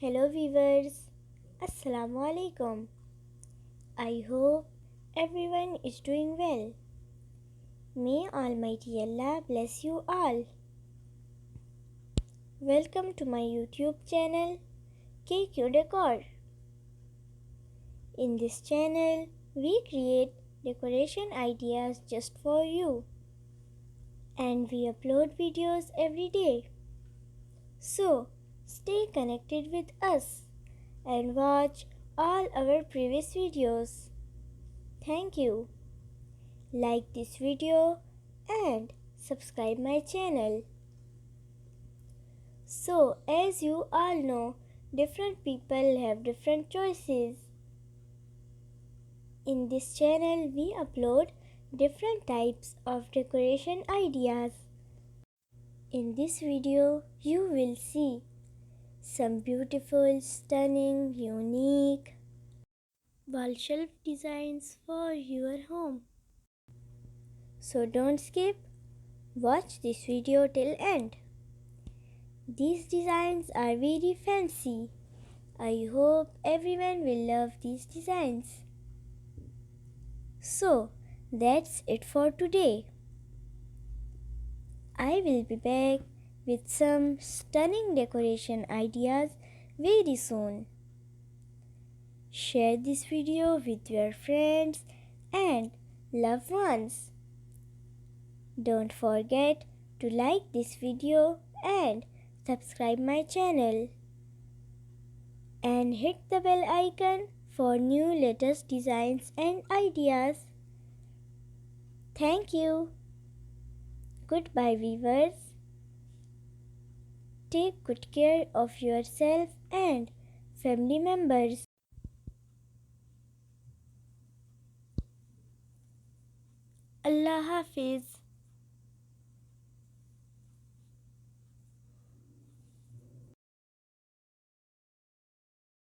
Hello viewers, Assalamu alaikum. I hope everyone is doing well. May Almighty Allah bless you all. Welcome to my YouTube channel Decor. In this channel, we create decoration ideas just for you and we upload videos every day. So, stay connected with us and watch all our previous videos. Thank you. Like this video and subscribe my channel. So, as you all know, different people have different choices. In this channel, we upload different types of decoration ideas. In this video, you will see some beautiful, stunning, unique wall shelf designs for your home. So don't skip, watch this video till end. These designs are very fancy. I hope everyone will love these designs. So that's it for today. I will be back with some stunning decoration ideas very soon. Share this video with your friends and loved ones. Don't forget to like this video and subscribe my channel. And hit the bell icon for new latest designs and ideas. Thank you. Goodbye viewers. Take good care of yourself and family members. Allah Hafiz.